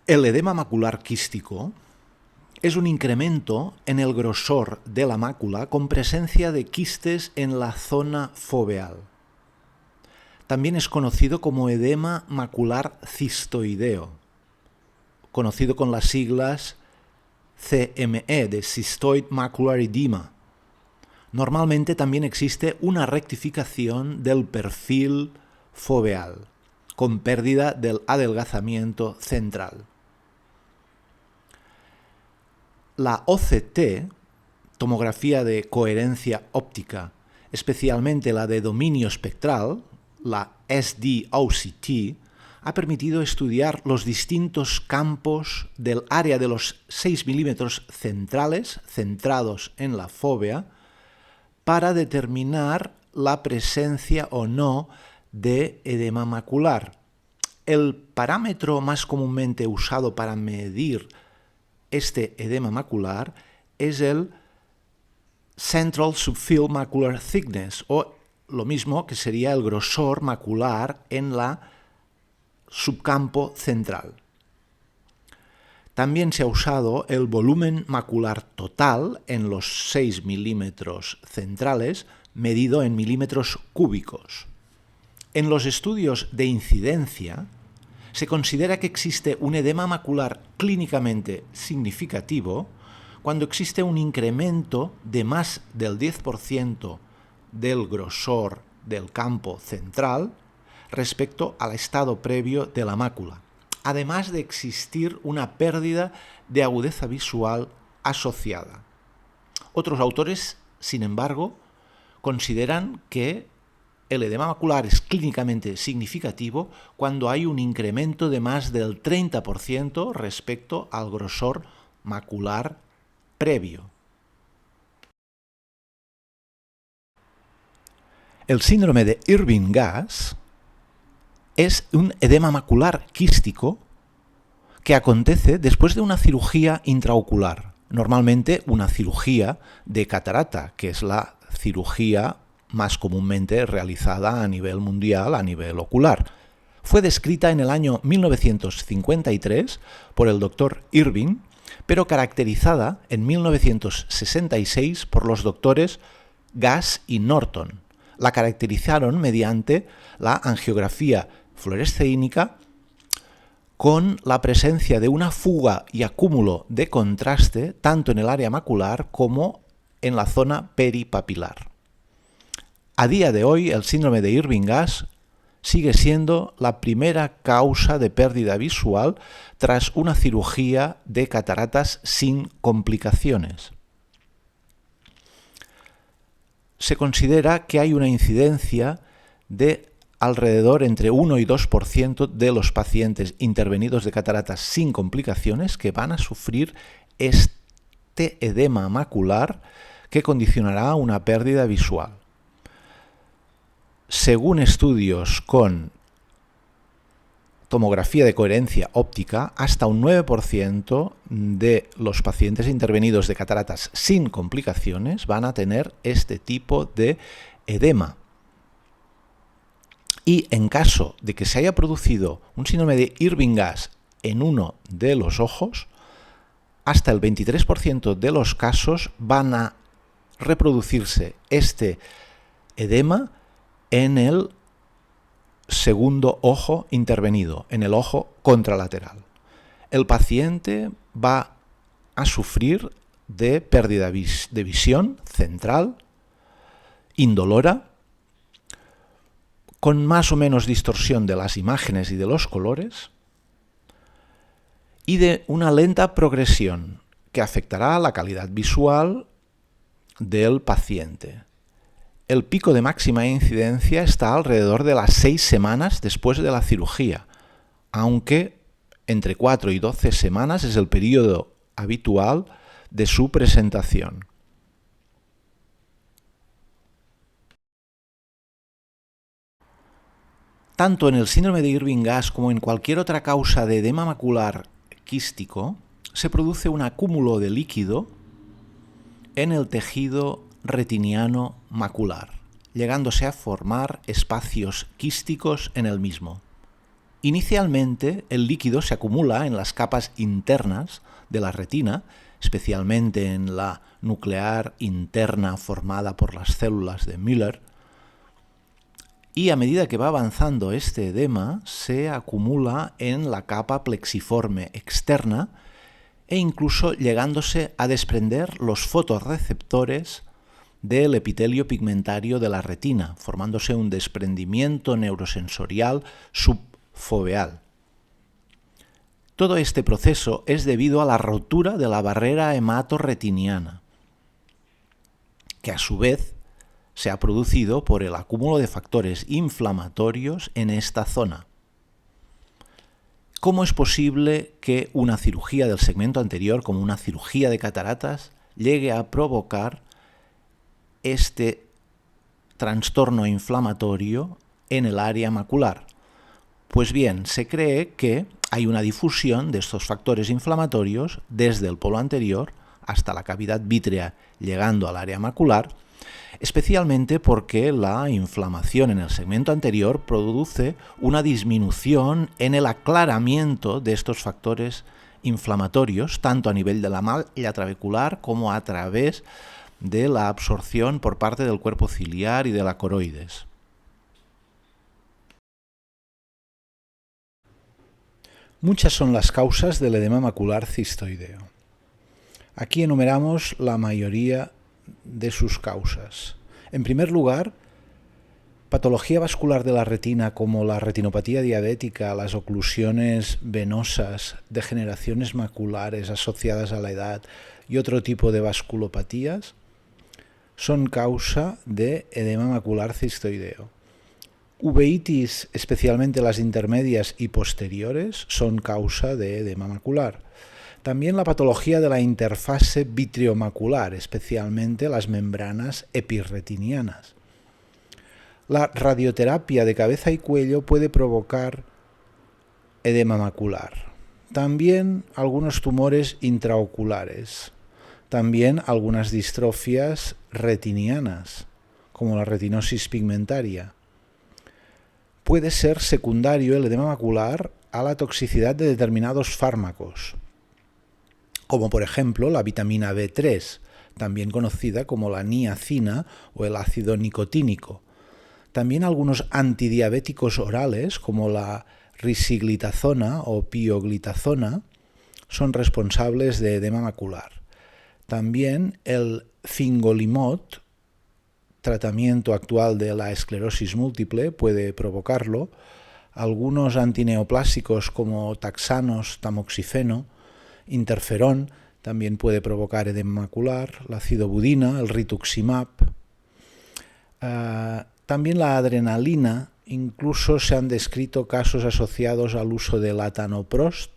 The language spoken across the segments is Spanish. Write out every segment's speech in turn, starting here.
El edema macular quístico es un incremento en el grosor de la mácula con presencia de quistes en la zona foveal. También es conocido como edema macular cistoideo, conocido con las siglas CME, de Cystoid Macular Edema. Normalmente también existe una rectificación del perfil foveal, con pérdida del adelgazamiento central. La OCT, tomografía de coherencia óptica, especialmente la de dominio espectral, la SDOCT, ha permitido estudiar los distintos campos del área de los 6 milímetros centrales, centrados en la fóvea, para determinar la presencia o no de edema macular. El parámetro más comúnmente usado para medir este edema macular es el Central Subfield Macular Thickness, o lo mismo que sería el grosor macular en la subcampo central. También se ha usado el volumen macular total en los 6 milímetros centrales, medido en milímetros cúbicos. En los estudios de incidencia, se considera que existe un edema macular clínicamente significativo cuando existe un incremento de más del 10% del grosor del campo central respecto al estado previo de la mácula, además de existir una pérdida de agudeza visual asociada. Otros autores, sin embargo, consideran que el edema macular es clínicamente significativo cuando hay un incremento de más del 30% respecto al grosor macular previo. El síndrome de Irving-Gass es un edema macular quístico que acontece después de una cirugía intraocular, normalmente una cirugía de catarata, que es la cirugía más comúnmente realizada a nivel mundial, a nivel ocular. Fue descrita en el año 1953 por el Dr. Irving, pero caracterizada en 1966 por los doctores Gass y Norton. La caracterizaron mediante la angiografía fluoresceínica con la presencia de una fuga y acúmulo de contraste tanto en el área macular como en la zona peripapilar. A día de hoy, el síndrome de Irving-Gass sigue siendo la primera causa de pérdida visual tras una cirugía de cataratas sin complicaciones. Se considera que hay una incidencia de alrededor entre 1 y 2% de los pacientes intervenidos de cataratas sin complicaciones que van a sufrir este edema macular que condicionará una pérdida visual. Según estudios con tomografía de coherencia óptica, hasta un 9% de los pacientes intervenidos de cataratas sin complicaciones van a tener este tipo de edema. Y en caso de que se haya producido un síndrome de Irving-Gass en uno de los ojos, hasta el 23% de los casos van a reproducirse este edema en el segundo ojo intervenido, en el ojo contralateral. El paciente va a sufrir de pérdida de visión central, indolora, con más o menos distorsión de las imágenes y de los colores, y de una lenta progresión que afectará a la calidad visual del paciente. El pico de máxima incidencia está alrededor de las 6 semanas después de la cirugía, aunque entre 4 y 12 semanas es el periodo habitual de su presentación. Tanto en el síndrome de Irving-Gass como en cualquier otra causa de edema macular quístico, se produce un acúmulo de líquido en el tejido retiniano macular, llegándose a formar espacios quísticos en el mismo. Inicialmente, el líquido se acumula en las capas internas de la retina, especialmente en la nuclear interna formada por las células de Müller, y a medida que va avanzando este edema, se acumula en la capa plexiforme externa e incluso llegándose a desprender los fotorreceptores del epitelio pigmentario de la retina, formándose un desprendimiento neurosensorial subfoveal. Todo este proceso es debido a la rotura de la barrera hematorretiniana, que a su vez se ha producido por el acúmulo de factores inflamatorios en esta zona. ¿Cómo es posible que una cirugía del segmento anterior, como una cirugía de cataratas, llegue a provocar este trastorno inflamatorio en el área macular? Pues bien, se cree que hay una difusión de estos factores inflamatorios desde el polo anterior hasta la cavidad vítrea, llegando al área macular, especialmente porque la inflamación en el segmento anterior produce una disminución en el aclaramiento de estos factores inflamatorios, tanto a nivel de la malla trabecular como a través de la absorción por parte del cuerpo ciliar y de la coroides. Muchas son las causas del edema macular cistoideo. Aquí enumeramos la mayoría de sus causas. En primer lugar, patología vascular de la retina como la retinopatía diabética, las oclusiones venosas, degeneraciones maculares asociadas a la edad y otro tipo de vasculopatías son causa de edema macular cistoideo. Uveitis, especialmente las intermedias y posteriores, son causa de edema macular. También la patología de la interfase vitreomacular, especialmente las membranas epirretinianas. La radioterapia de cabeza y cuello puede provocar edema macular. También algunos tumores intraoculares. También algunas distrofias retinianas, como la retinosis pigmentaria. Puede ser secundario el edema macular a la toxicidad de determinados fármacos, como por ejemplo la vitamina B3, también conocida como la niacina o el ácido nicotínico. También algunos antidiabéticos orales, como la risiglitazona o pioglitazona, son responsables de edema macular. También el fingolimod, tratamiento actual de la esclerosis múltiple, puede provocarlo. Algunos antineoplásicos como taxanos, tamoxifeno, interferón, también puede provocar edema macular. La acidobudina, el rituximab. También la adrenalina, incluso se han descrito casos asociados al uso de latanoprost,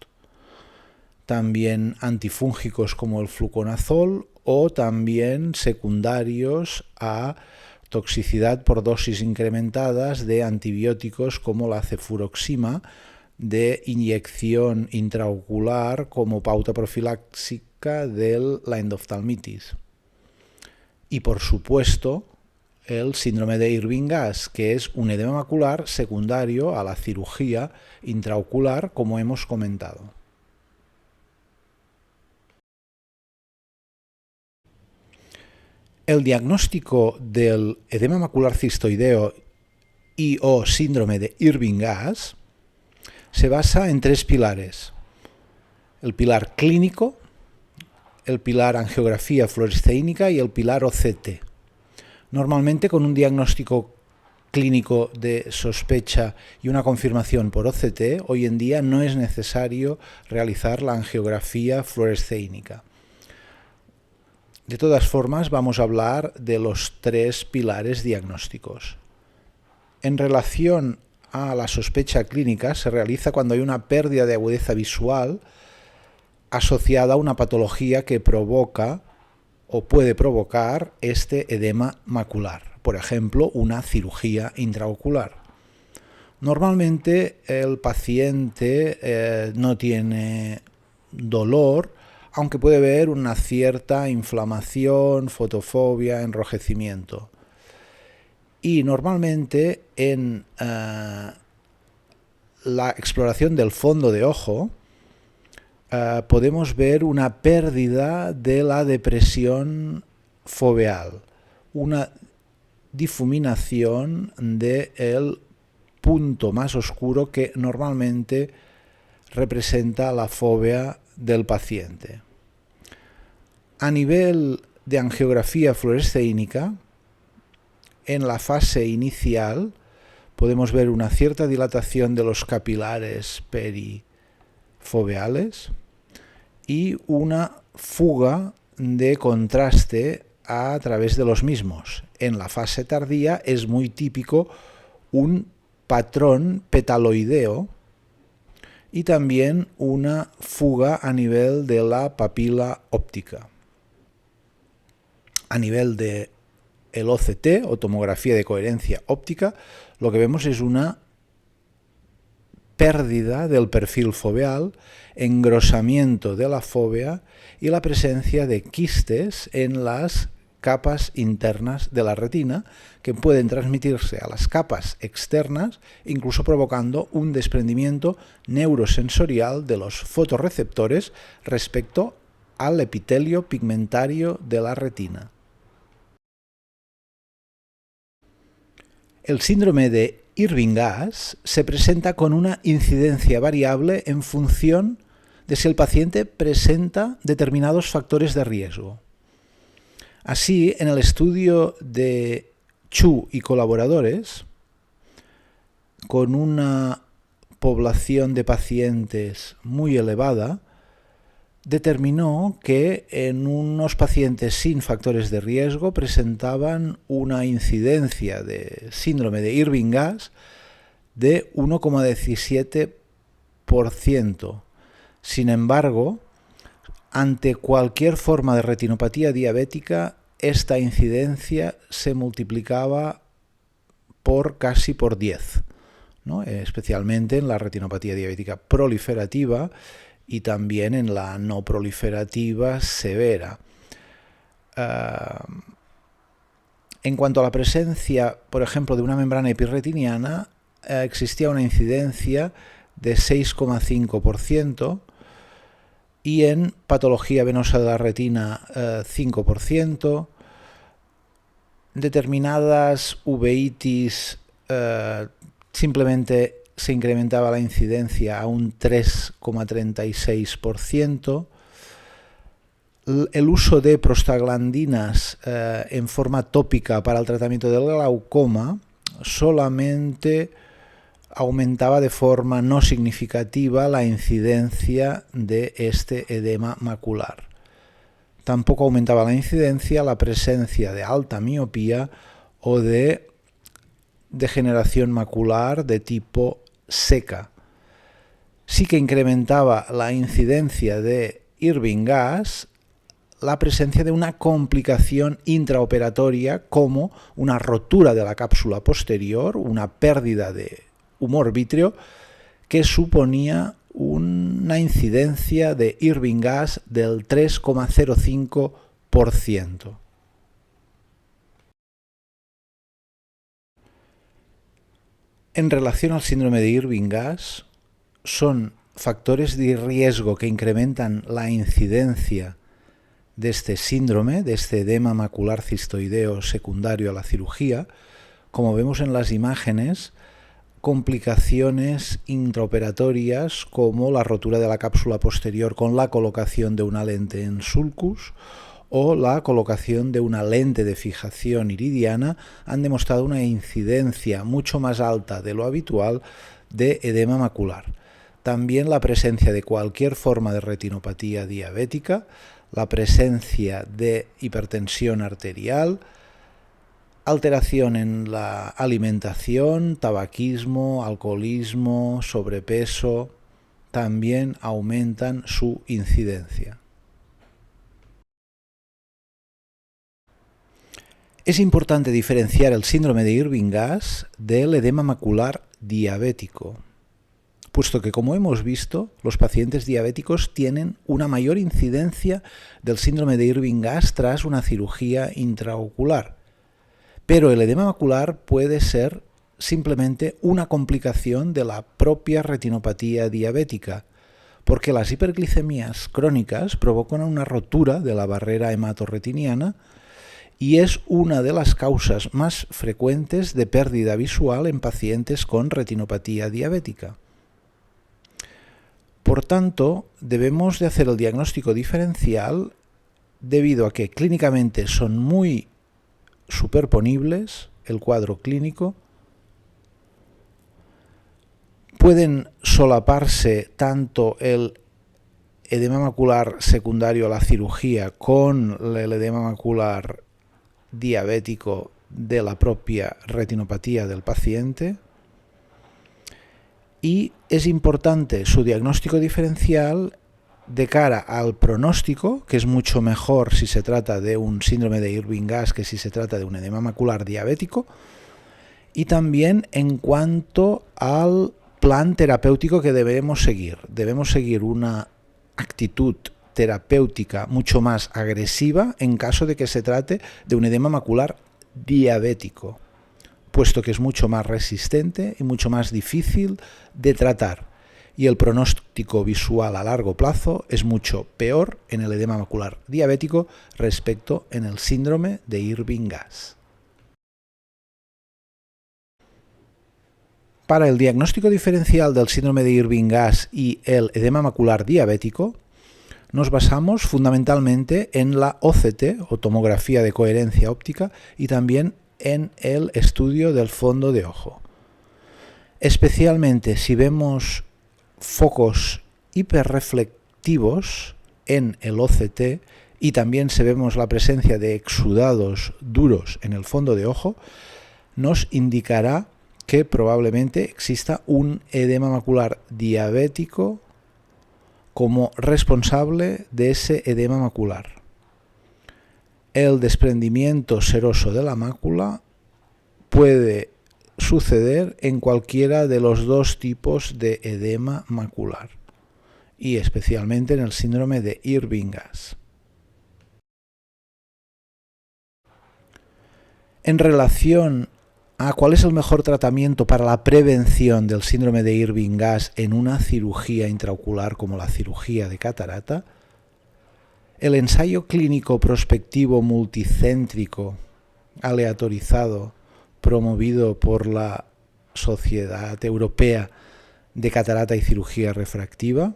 también antifúngicos como el fluconazol o también secundarios a toxicidad por dosis incrementadas de antibióticos como la cefuroxima de inyección intraocular como pauta profiláctica de la endoftalmitis. Y por supuesto, el síndrome de Irving-Gass, que es un edema macular secundario a la cirugía intraocular, como hemos comentado. El diagnóstico del edema macular cistoideo y o síndrome de Irving-Gass se basa en tres pilares: el pilar clínico, el pilar angiografía fluoresceínica y el pilar OCT. Normalmente con un diagnóstico clínico de sospecha y una confirmación por OCT, hoy en día no es necesario realizar la angiografía fluoresceínica. De todas formas, vamos a hablar de los tres pilares diagnósticos. En relación a la sospecha clínica, se realiza cuando hay una pérdida de agudeza visual asociada a una patología que provoca o puede provocar este edema macular, por ejemplo, una cirugía intraocular. Normalmente el paciente no tiene dolor, aunque puede haber una cierta inflamación, fotofobia, enrojecimiento. Y normalmente en la exploración del fondo de ojo, podemos ver una pérdida de la depresión foveal, una difuminación del punto más oscuro que normalmente representa la fobia del paciente. A nivel de angiografía fluoresceínica, en la fase inicial podemos ver una cierta dilatación de los capilares perifoveales y una fuga de contraste a través de los mismos. En la fase tardía es muy típico un patrón petaloideo y también una fuga a nivel de la papila óptica. A nivel de el OCT, o tomografía de coherencia óptica, lo que vemos es una pérdida del perfil foveal, engrosamiento de la fóvea y la presencia de quistes en las capas internas de la retina que pueden transmitirse a las capas externas, incluso provocando un desprendimiento neurosensorial de los fotorreceptores respecto al epitelio pigmentario de la retina. El síndrome de Irving-Gass se presenta con una incidencia variable en función de si el paciente presenta determinados factores de riesgo. Así, en el estudio de Chu y colaboradores, con una población de pacientes muy elevada, determinó que en unos pacientes sin factores de riesgo presentaban una incidencia de síndrome de Irving-Gass de 1,17%. Sin embargo, ante cualquier forma de retinopatía diabética, esta incidencia se multiplicaba casi por 10, ¿no? Especialmente en la retinopatía diabética proliferativa y también en la no proliferativa severa. En cuanto a la presencia, por ejemplo, de una membrana epirretiniana, existía una incidencia de 6,5%, y en patología venosa de la retina 5%, determinadas uveitis simplemente se incrementaba la incidencia a un 3,36%, el uso de prostaglandinas en forma tópica para el tratamiento del glaucoma solamente aumentaba de forma no significativa la incidencia de este edema macular. Tampoco aumentaba la incidencia la presencia de alta miopía o de degeneración macular de tipo seca. Sí que incrementaba la incidencia de Irving-Gass la presencia de una complicación intraoperatoria como una rotura de la cápsula posterior, una pérdida de humor vítreo que suponía una incidencia de Irving-Gass del 3,05%. En relación al síndrome de Irving-Gass, son factores de riesgo que incrementan la incidencia de este síndrome, de este edema macular cistoideo secundario a la cirugía, como vemos en las imágenes, complicaciones intraoperatorias como la rotura de la cápsula posterior con la colocación de una lente en sulcus o la colocación de una lente de fijación iridiana han demostrado una incidencia mucho más alta de lo habitual de edema macular. También la presencia de cualquier forma de retinopatía diabética, la presencia de hipertensión arterial, alteración en la alimentación, tabaquismo, alcoholismo, sobrepeso, también aumentan su incidencia. Es importante diferenciar el síndrome de Irving-Gass del edema macular diabético, puesto que, como hemos visto, los pacientes diabéticos tienen una mayor incidencia del síndrome de Irving-Gass tras una cirugía intraocular. Pero el edema macular puede ser simplemente una complicación de la propia retinopatía diabética, porque las hiperglicemias crónicas provocan una rotura de la barrera hematorretiniana y es una de las causas más frecuentes de pérdida visual en pacientes con retinopatía diabética. Por tanto, debemos de hacer el diagnóstico diferencial debido a que clínicamente son muy superponibles el cuadro clínico, pueden solaparse tanto el edema macular secundario a la cirugía con el edema macular diabético de la propia retinopatía del paciente, y es importante su diagnóstico diferencial de cara al pronóstico, que es mucho mejor si se trata de un síndrome de Irving-Gass que si se trata de un edema macular diabético, y también en cuanto al plan terapéutico que debemos seguir. Debemos seguir una actitud terapéutica mucho más agresiva en caso de que se trate de un edema macular diabético, puesto que es mucho más resistente y mucho más difícil de tratar, y el pronóstico visual a largo plazo es mucho peor en el edema macular diabético respecto en el síndrome de Irving-Gass. Para el diagnóstico diferencial del síndrome de Irving-Gass y el edema macular diabético, nos basamos fundamentalmente en la OCT, o tomografía de coherencia óptica, y también en el estudio del fondo de ojo. Especialmente si vemos focos hiperreflectivos en el OCT y también si vemos la presencia de exudados duros en el fondo de ojo, nos indicará que probablemente exista un edema macular diabético como responsable de ese edema macular. El desprendimiento seroso de la mácula puede suceder en cualquiera de los dos tipos de edema macular, y especialmente en el síndrome de Irving-Gass. En relación a cuál es el mejor tratamiento para la prevención del síndrome de Irving-Gass en una cirugía intraocular como la cirugía de catarata, el ensayo clínico prospectivo multicéntrico aleatorizado promovido por la Sociedad Europea de Catarata y Cirugía Refractiva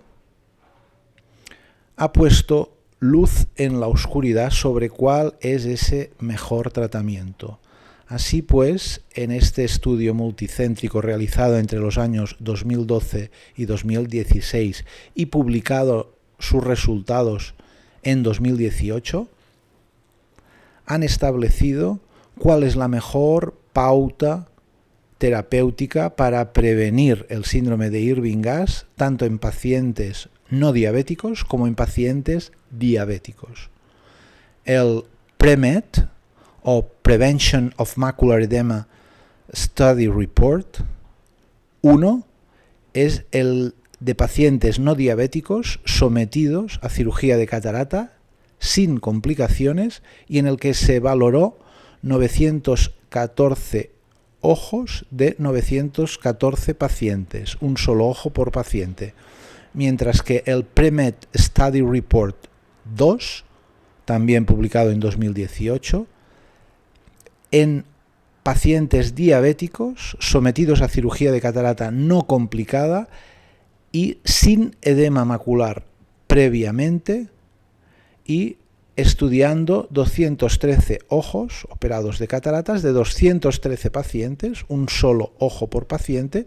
ha puesto luz en la oscuridad sobre cuál es ese mejor tratamiento. Así pues, en este estudio multicéntrico realizado entre los años 2012 y 2016 y publicado sus resultados en 2018, han establecido cuál es la mejor pauta terapéutica para prevenir el síndrome de Irving-Gass tanto en pacientes no diabéticos como en pacientes diabéticos. El PREMET, o Prevention of Macular Edema Study Report 1, es el de pacientes no diabéticos sometidos a cirugía de catarata sin complicaciones y en el que se valoró 914 ojos de 914 pacientes, un solo ojo por paciente, mientras que el PREMET Study Report 2, también publicado en 2018, en pacientes diabéticos sometidos a cirugía de catarata no complicada y sin edema macular previamente, y estudiando 213 ojos operados de cataratas de 213 pacientes, un solo ojo por paciente,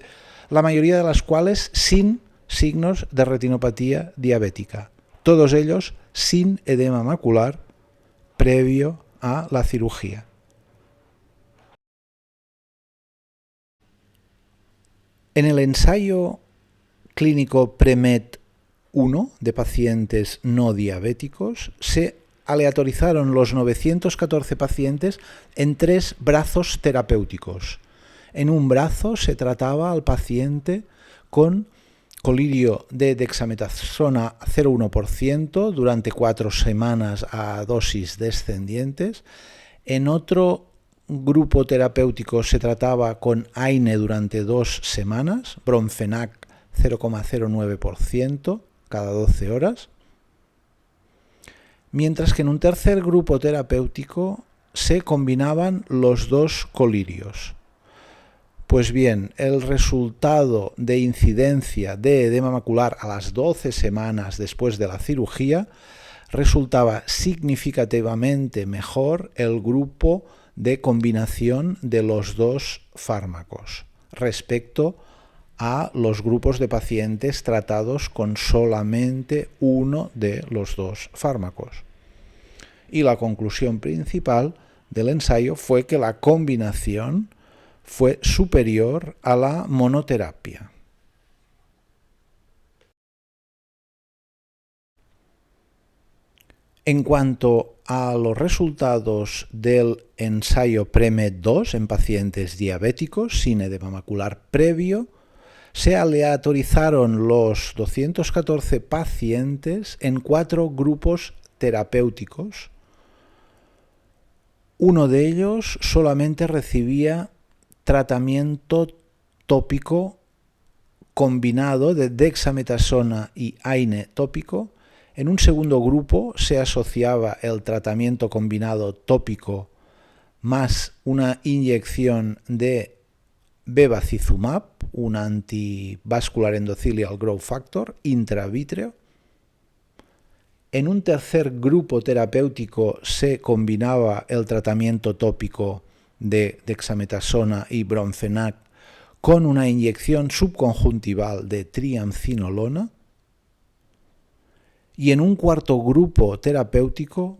la mayoría de las cuales sin signos de retinopatía diabética, todos ellos sin edema macular previo a la cirugía. En el ensayo clínico PREMET 1 de pacientes no diabéticos se aleatorizaron los 914 pacientes en 3 brazos terapéuticos. En un brazo se trataba al paciente con colirio de dexametasona 0,1% durante 4 semanas a dosis descendientes. En otro grupo terapéutico se trataba con AINE durante 2 semanas, Bromfenac 0,09% cada 12 horas, mientras que en un tercer grupo terapéutico se combinaban los dos colirios. Pues bien, el resultado de incidencia de edema macular a las 12 semanas después de la cirugía resultaba significativamente mejor el grupo de combinación de los dos fármacos respecto a los grupos de pacientes tratados con solamente uno de los dos fármacos. Y la conclusión principal del ensayo fue que la combinación fue superior a la monoterapia. En cuanto a los resultados del ensayo PREMED-2 en pacientes diabéticos sin edema macular previo, se aleatorizaron los 214 pacientes en 4 grupos terapéuticos. Uno de ellos solamente recibía tratamiento tópico combinado de dexametasona y AINE tópico. En un segundo grupo se asociaba el tratamiento combinado tópico más una inyección de bevacizumab, un antivascular endothelial growth factor intravítreo. En un tercer grupo terapéutico se combinaba el tratamiento tópico de dexametasona y bromfenac con una inyección subconjuntival de triamcinolona. Y en un cuarto grupo terapéutico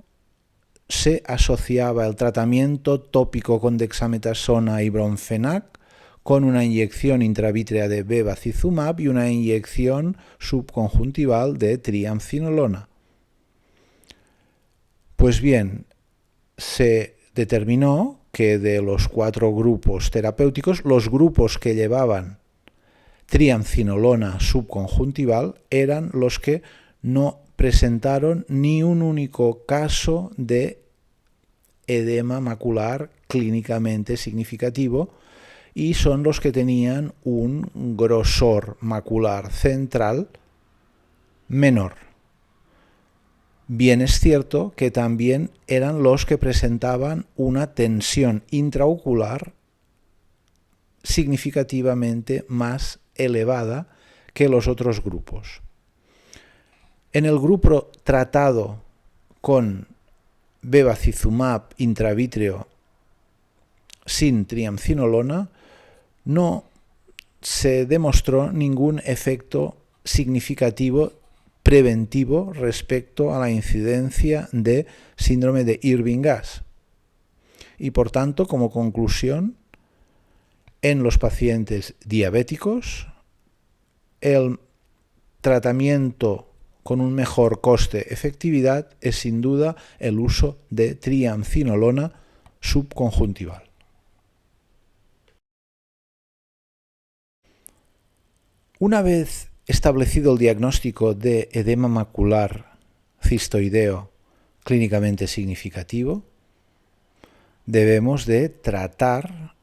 se asociaba el tratamiento tópico con dexametasona y bromfenac con una inyección intravítrea de bevacizumab y una inyección subconjuntival de triamcinolona. Pues bien, se determinó que de los 4 grupos terapéuticos, los grupos que llevaban triamcinolona subconjuntival eran los que no presentaron ni un único caso de edema macular clínicamente significativo y son los que tenían un grosor macular central menor. Bien es cierto que también eran los que presentaban una tensión intraocular significativamente más elevada que los otros grupos. En el grupo tratado con bevacizumab intravítreo sin triamcinolona no se demostró ningún efecto significativo preventivo respecto a la incidencia de síndrome de Irving-Gass. Y por tanto, como conclusión, en los pacientes diabéticos, el tratamiento con un mejor coste-efectividad es sin duda el uso de triamcinolona subconjuntival. Una vez establecido el diagnóstico de edema macular cistoideo clínicamente significativo, debemos de tratar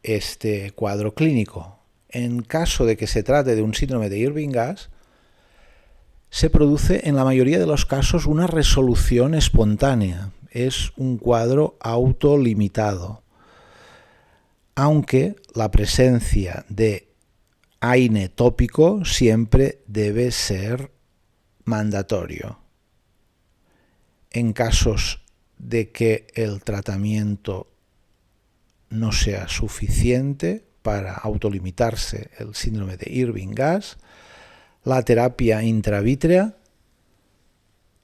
este cuadro clínico. En caso de que se trate de un síndrome de Irving-Gass, se produce en la mayoría de los casos una resolución espontánea. Es un cuadro autolimitado, aunque la presencia de AINE tópico siempre debe ser mandatorio. En casos de que el tratamiento no sea suficiente para autolimitarse el síndrome de Irving-Gass, la terapia intravítrea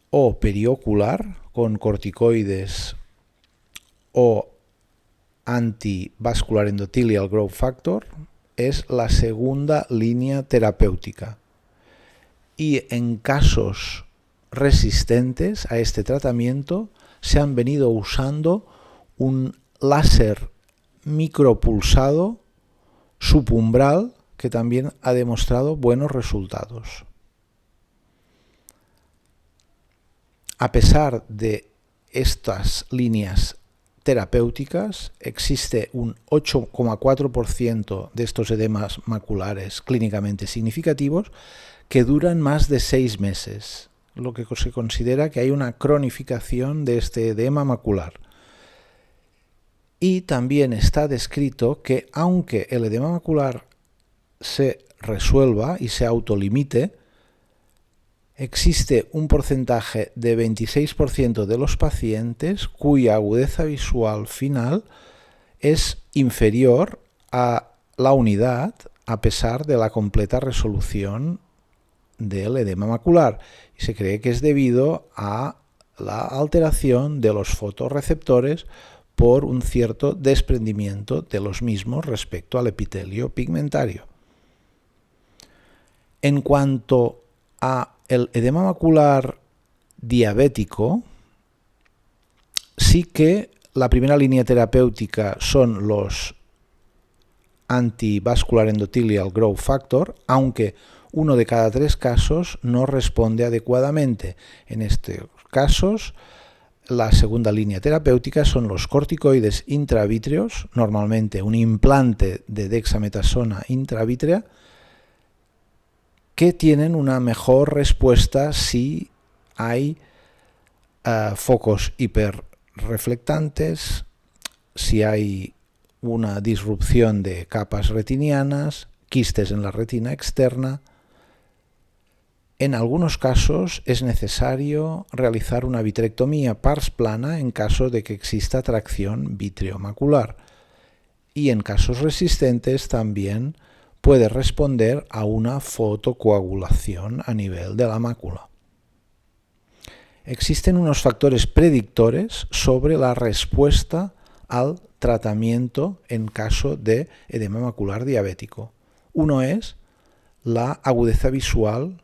o periocular con corticoides o antivascular endothelial growth factor es la segunda línea terapéutica. Y en casos resistentes a este tratamiento se han venido usando un láser micropulsado subumbral que también ha demostrado buenos resultados. A pesar de estas líneas terapéuticas, existe un 8,4% de estos edemas maculares clínicamente significativos que duran más de 6 meses, lo que se considera que hay una cronificación de este edema macular. Y también está descrito que aunque el edema macular se resuelva y se autolimite, existe un porcentaje de 26% de los pacientes cuya agudeza visual final es inferior a la unidad a pesar de la completa resolución del edema macular, y se cree que es debido a la alteración de los fotorreceptores por un cierto desprendimiento de los mismos respecto al epitelio pigmentario. En cuanto a el edema macular diabético, sí que la primera línea terapéutica son los antivascular endothelial growth factor, aunque 1 de cada 3 casos no responde adecuadamente. En estos casos, la segunda línea terapéutica son los corticoides intravítreos, normalmente un implante de dexametasona intravítrea, que tienen una mejor respuesta si hay focos hiperreflectantes, si hay una disrupción de capas retinianas, quistes en la retina externa. En algunos casos es necesario realizar una vitrectomía pars plana en caso de que exista tracción vitreomacular. Y en casos resistentes también puede responder a una fotocoagulación a nivel de la mácula. Existen unos factores predictores sobre la respuesta al tratamiento en caso de edema macular diabético. Uno es la agudeza visual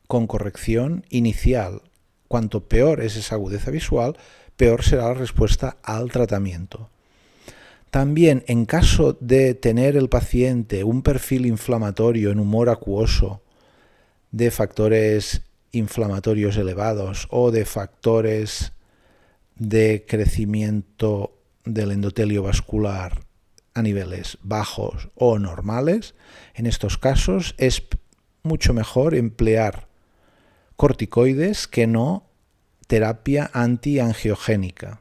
con corrección inicial. Cuanto peor es esa agudeza visual, peor será la respuesta al tratamiento. También, en caso de tener el paciente un perfil inflamatorio en humor acuoso, de factores inflamatorios elevados o de factores de crecimiento del endotelio vascular a niveles bajos o normales, en estos casos es mucho mejor emplear corticoides que no terapia antiangiogénica.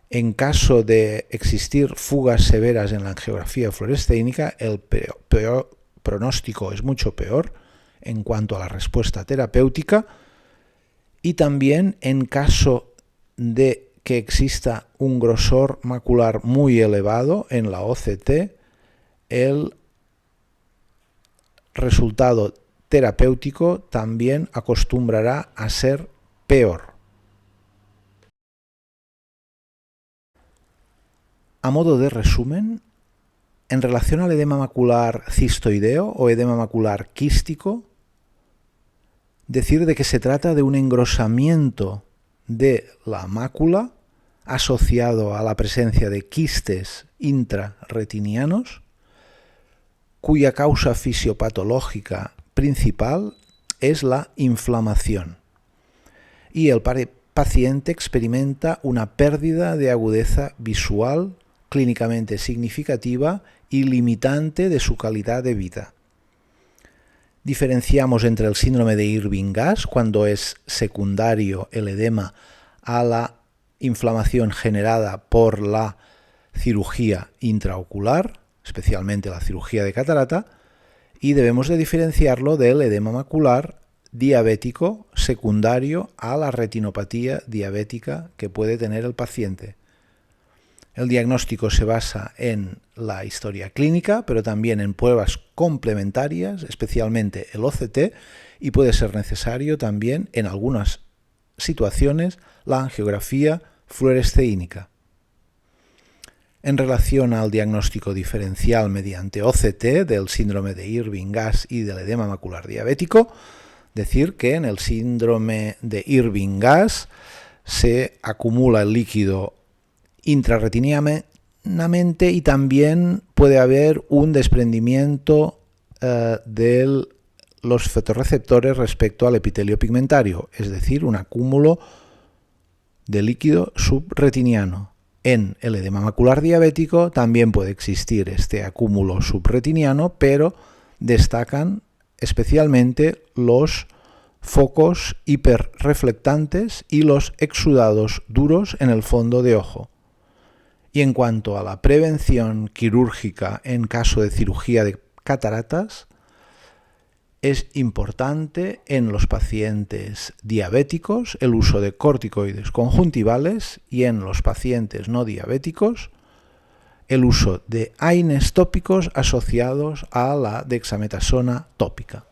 En caso de existir fugas severas en la angiografía fluoresceínica, el pronóstico es mucho peor en cuanto a la respuesta terapéutica, y también en caso de que exista un grosor macular muy elevado en la OCT, el resultado terapéutico también acostumbrará a ser peor. A modo de resumen, en relación al edema macular cistoideo o edema macular quístico, decir de que se trata de un engrosamiento de la mácula asociado a la presencia de quistes intrarretinianos, cuya causa fisiopatológica principal es la inflamación. Y el paciente experimenta una pérdida de agudeza visual clínicamente significativa y limitante de su calidad de vida. Diferenciamos entre el síndrome de Irving-Gass, cuando es secundario el edema a la inflamación generada por la cirugía intraocular, especialmente la cirugía de catarata, y debemos de diferenciarlo del edema macular diabético secundario a la retinopatía diabética que puede tener el paciente. El diagnóstico se basa en la historia clínica, pero también en pruebas complementarias, especialmente el OCT, y puede ser necesario también, en algunas situaciones, la angiografía fluoresceínica. En relación al diagnóstico diferencial mediante OCT del síndrome de Irving-Gass y del edema macular diabético, decir que en el síndrome de Irving-Gass se acumula el líquido intrarretinianamente y también puede haber un desprendimiento de los fotorreceptores respecto al epitelio pigmentario, es decir, un acúmulo de líquido subretiniano. En el edema macular diabético también puede existir este acúmulo subretiniano, pero destacan especialmente los focos hiperreflectantes y los exudados duros en el fondo de ojo. Y en cuanto a la prevención quirúrgica en caso de cirugía de cataratas, es importante en los pacientes diabéticos el uso de corticoides conjuntivales y en los pacientes no diabéticos el uso de AINES tópicos asociados a la dexametasona tópica.